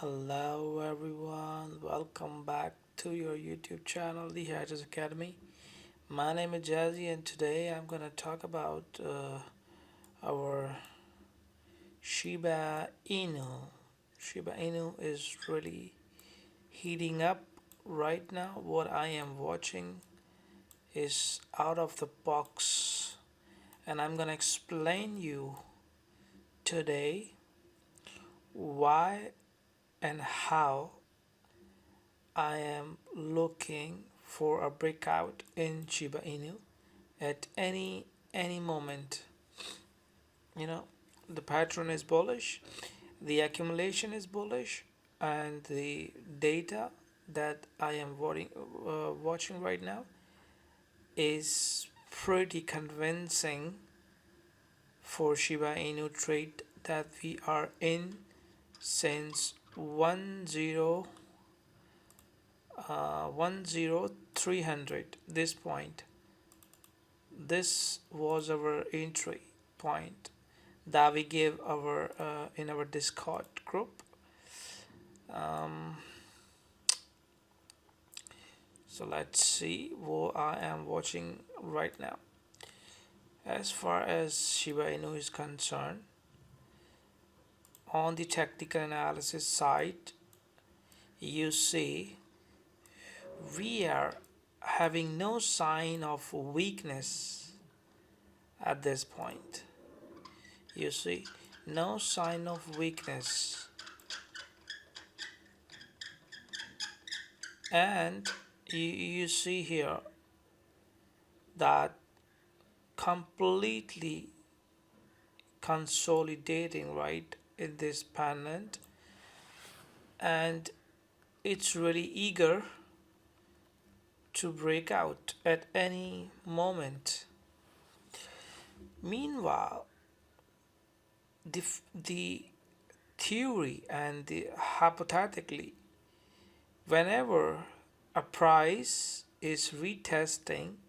Hello everyone, welcome back to your YouTube channel, The Hatches Academy. My name is Jazzy, and today I'm gonna talk about our Shiba Inu. Shiba Inu is really heating up right now. What I am watching is out of the box, and I'm gonna explain you today why and how I am looking for a breakout in Shiba Inu at any moment. You know, the pattern is bullish, the accumulation is bullish, and the data that I am watching right now is pretty convincing for Shiba Inu trade that we are in since 10300. This point, this was our entry point that we gave our in our Discord group. um, so let's see what I am watching right now. As far as Shiba Inu is concerned, on the technical analysis side, you see we are having no sign of weakness at this point. You see, no sign of weakness, and you see here that completely consolidating right in this pennant, and it's really eager to break out at any moment. Meanwhile, the theory and the hypothetically, whenever a price is retesting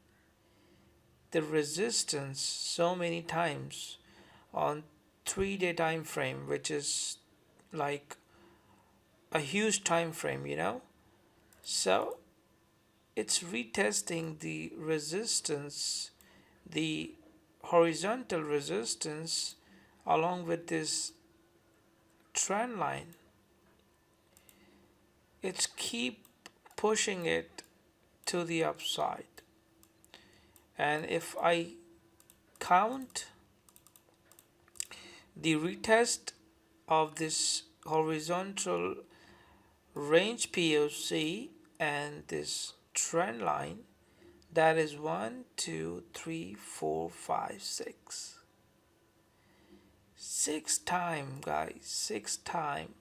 the resistance so many times on 3-day time frame, which is like a huge time frame, so it's retesting the resistance, the horizontal resistance, along with this trend line. It's keep pushing it to the upside, and if I count the retest of this horizontal range POC and this trend line, that is 6 time, guys, 6 time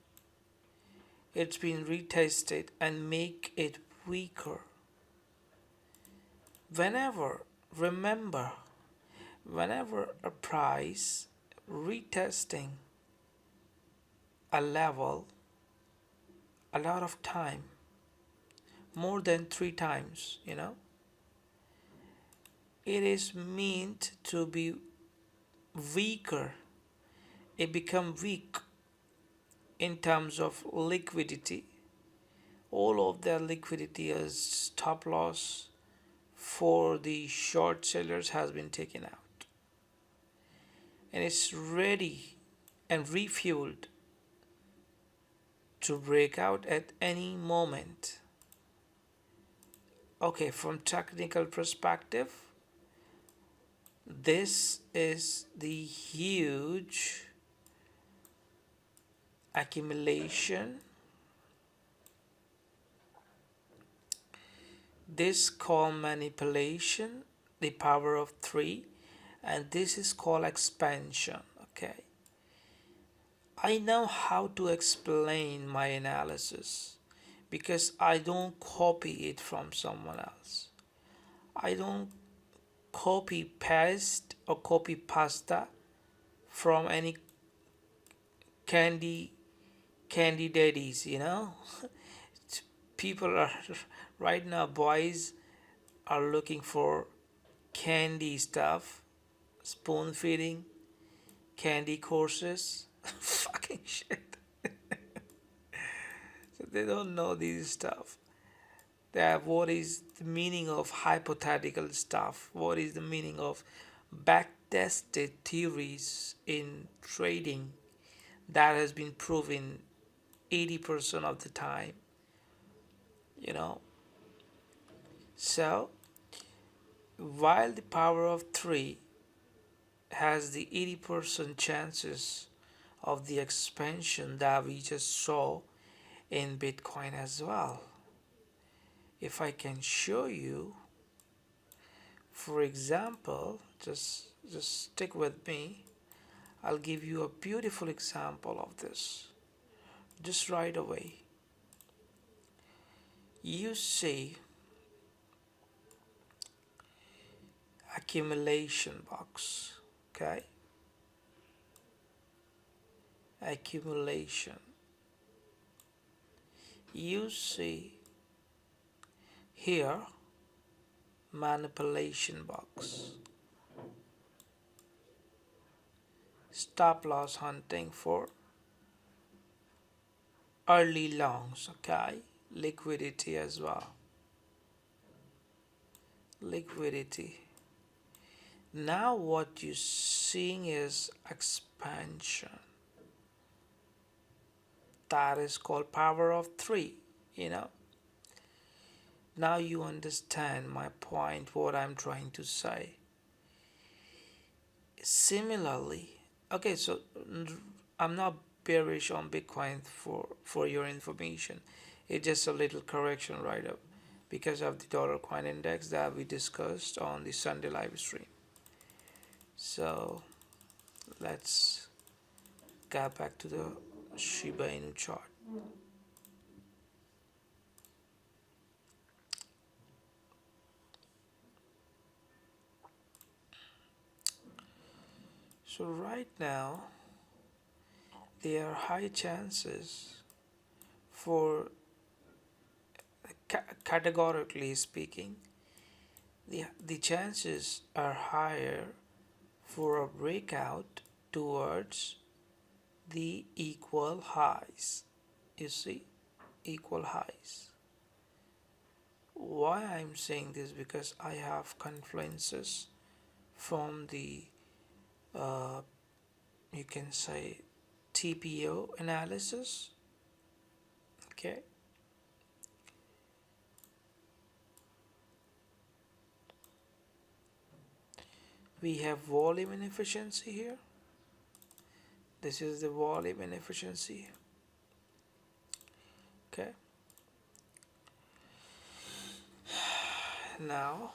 it's been retested and make it weaker. Whenever, remember, whenever a price retesting a level a lot of time, more than 3 times, it is meant to be weaker. It become weak in terms of liquidity. All of their liquidity as stop loss for the short sellers has been taken out, and it's ready and refueled to break out at any moment. Okay, from technical perspective, this is the huge accumulation. This called manipulation, the power of 3, and this is called expansion. Okay, I know how to explain my analysis because I don't copy it from someone else. I don't copy paste or copy pasta from any candy candy daddies, People are right now, boys are looking for candy stuff, spoon feeding, candy courses. Fucking shit. They don't know this stuff. That what is the meaning of hypothetical stuff? What is the meaning of back-tested theories in trading that has been proven 80% of the time, you know? So, while the power of 3 has the 80% chances of the expansion that we just saw in Bitcoin as well. If I can show you, for example, just stick with me. I'll give you a beautiful example of this. Just right away. You see accumulation box, okay? Accumulation. You see here manipulation box. Stop loss hunting for early longs, okay? Liquidity as well. Liquidity. Now what you're seeing is expansion. That is called power of 3, you know. Now you understand my point, what I'm trying to say. Similarly, okay, so I'm not bearish on Bitcoin for your information. It's just a little correction right up because of the dollar coin index that we discussed on the Sunday live stream. So let's get back to the Shiba Inu chart. So right now there are high chances for, categorically speaking, the chances are higher for a breakout towards the equal highs. You see, equal highs. Why I'm saying this? Because I have confluences from the, uh, you can say, TPO analysis. Okay, we have volume inefficiency here. This is the volume inefficiency. Okay, now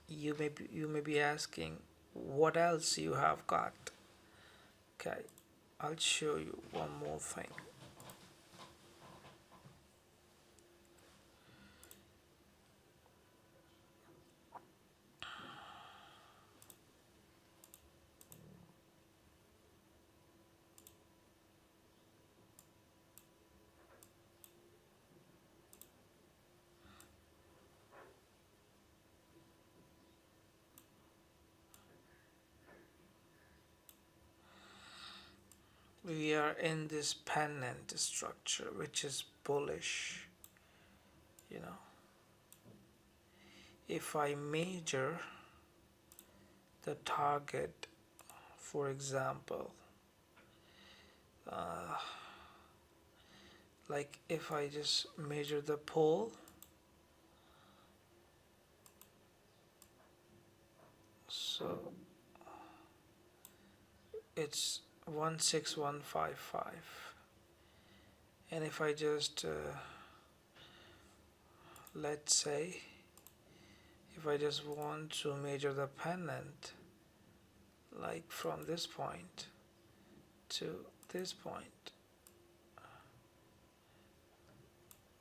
you may be asking what else you have got. Okay, I'll show you one more thing. We are in this pennant structure which is bullish, you know. If I measure the target, for example, uh, like if I just measure the pole, so it's 16155, and if I just let's say if I just want to measure the pennant, like from this point to this point,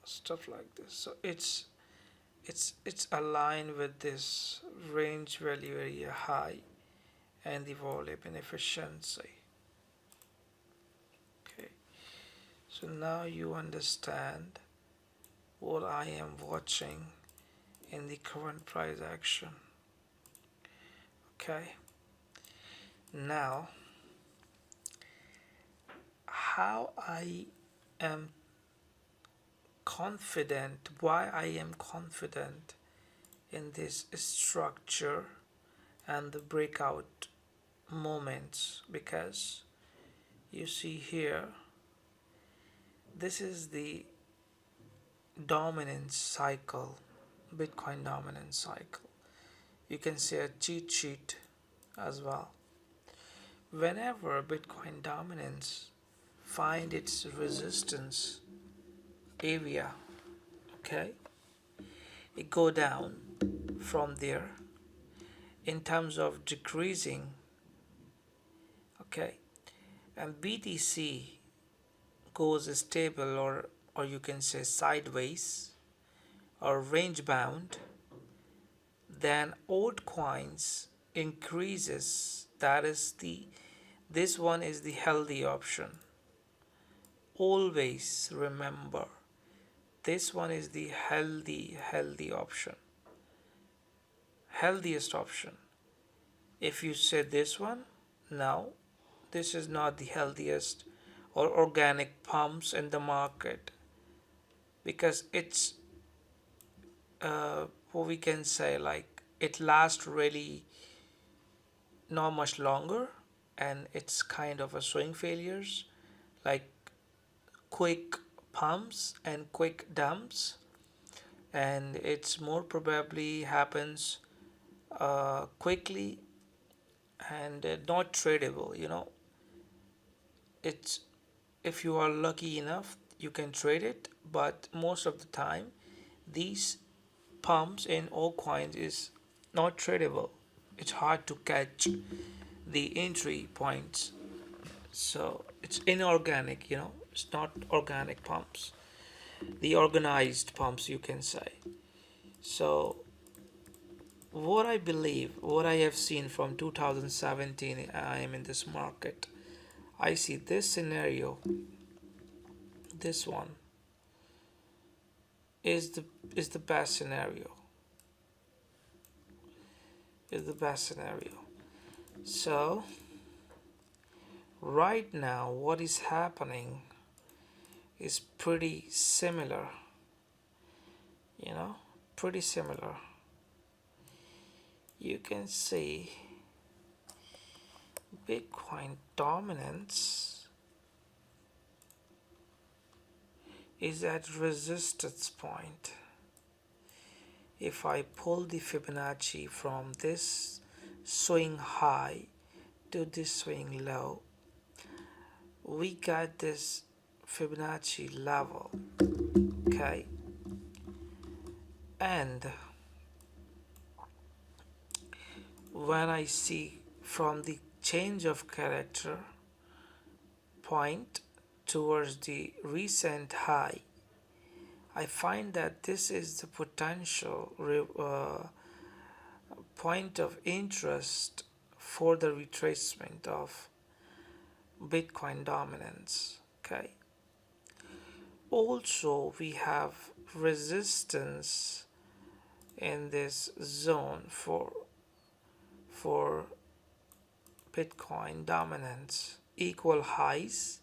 stuff like this, so it's aligned with this range value area high and the volume inefficiency. Okay, so now you understand what I am watching in the current price action. Okay, now how I am confident, why I am confident in this structure and the breakout moments, because you see here, this is the dominance cycle, Bitcoin dominance cycle. You can say a cheat sheet as well. Whenever Bitcoin dominance find its resistance area, okay, it go down from there in terms of decreasing, okay, and BTC goes stable, or you can say sideways or range bound, then altcoins increases. That is the this one is the healthy option. Always remember, this one is the healthy option, healthiest option. If you say this one, no, this is not the healthiest or organic pumps in the market, because it's what we can say, like, it lasts really not much longer, and it's kind of a swing failures, like quick pumps and quick dumps, and it's more probably happens quickly and not tradable. It's, if you are lucky enough, you can trade it, but most of the time these pumps in all coins is not tradable. It's hard to catch the entry points, so it's inorganic. It's not organic pumps, the organized pumps, you can say. So what I believe, what I have seen from 2017, I am in this market, I see this scenario, this one is the best scenario, is the best scenario. So right now what is happening is pretty similar, you know pretty similar. You can see Bitcoin dominance is at resistance point. If I pull the Fibonacci from this swing high to this swing low, we got this Fibonacci level, okay, and when I see from the change of character point towards the recent high, I find that this is the potential point of interest for the retracement of Bitcoin dominance. Okay. Also, we have resistance in this zone for Bitcoin dominance, equal highs,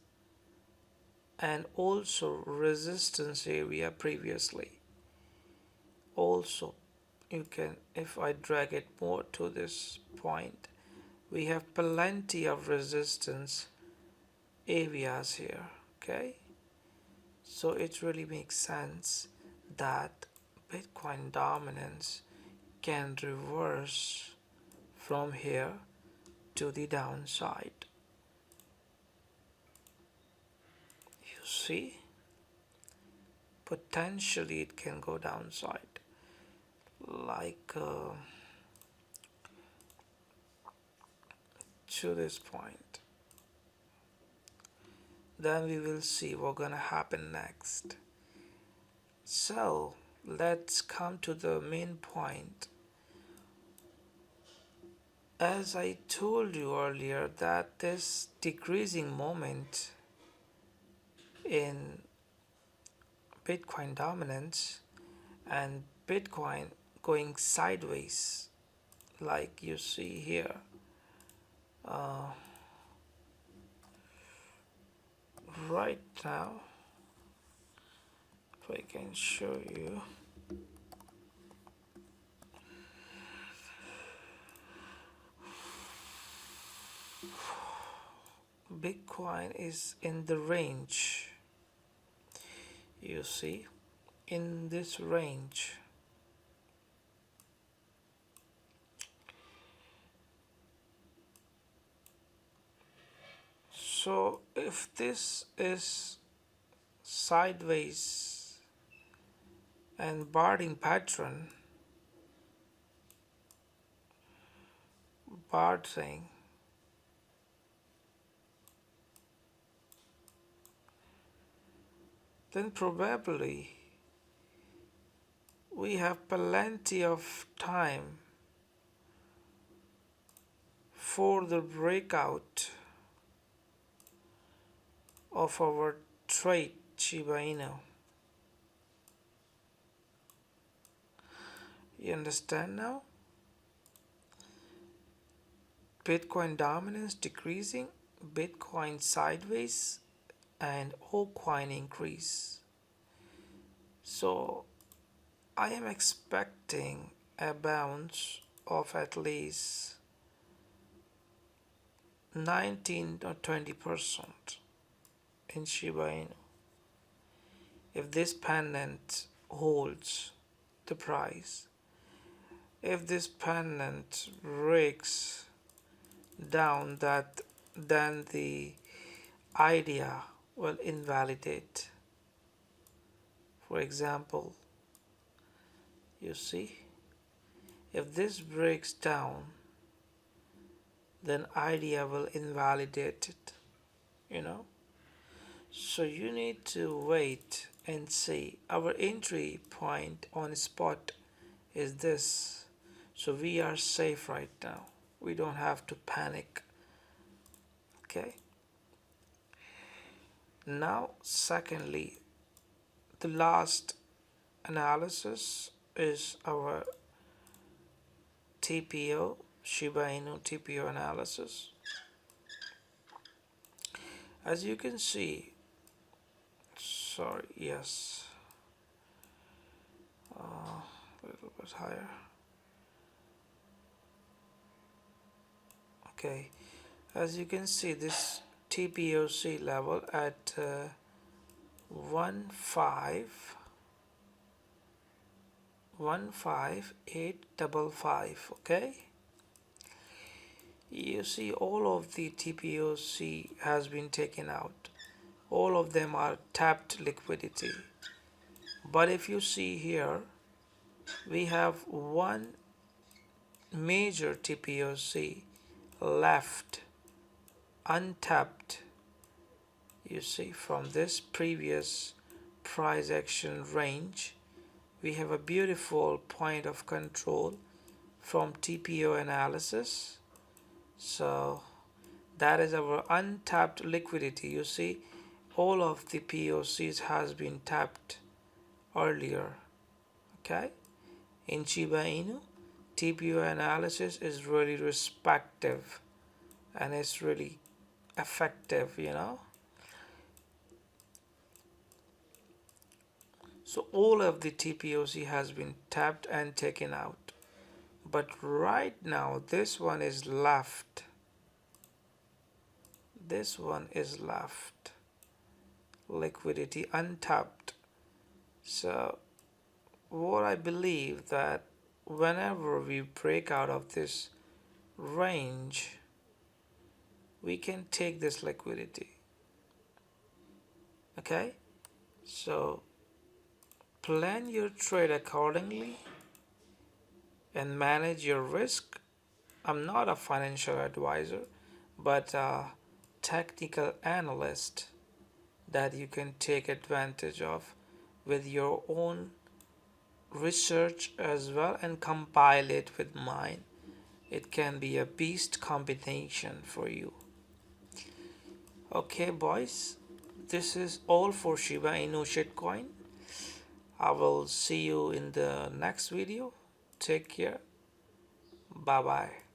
and also resistance area previously. Also, you can, if I drag it more to this point, we have plenty of resistance areas here. Okay, so it really makes sense that Bitcoin dominance can reverse from here to the downside. You see, potentially it can go downside, like to this point. Then we will see what's gonna happen next. So let's come to the main point. As I told you earlier, that this decreasing moment in Bitcoin dominance and Bitcoin going sideways, like you see here, right now if I can show you. Bitcoin is in the range, you see, in this range. So if this is sideways and barring pattern, bar thing, then probably we have plenty of time for the breakout of our trade Shiba Inu. You understand now? Bitcoin dominance decreasing, Bitcoin sideways, and altcoin increase. So I am expecting a bounce of at least 19 or 20% in Shiba Inu. If this pennant holds the price, if this pennant breaks down, that then the idea will invalidate. For example, you see, if this breaks down, then idea will invalidate it, you know. So you need to wait and see. Our entry point on spot is this, so we are safe right now. We don't have to panic. Okay, now secondly, the last analysis is our TPO, Shiba Inu TPO analysis. As you can see, sorry, yes, a little bit higher. Okay, as you can see, this TPOC level at 15855. Okay, you see all of the TPOC has been taken out. All of them are tapped liquidity. But if you see here, we have one major TPOC left untapped. You see, from this previous price action range, we have a beautiful point of control from TPO analysis. So that is our untapped liquidity. You see, all of the POCs has been tapped earlier. Okay, in Shiba Inu, TPO analysis is really respective and it's really effective, you know. So all of the TPOC has been tapped and taken out, but right now this one is left. This one is left, liquidity untapped. So what I believe that whenever we break out of this range, we can take this liquidity. Okay, so plan your trade accordingly and manage your risk. I'm not a financial advisor, but a technical analyst that you can take advantage of with your own research as well and compile it with mine. It can be a beast combination for you. Okay, boys, this is all for Shiba Inu shitcoin. I will see you in the next video. Take care. Bye bye.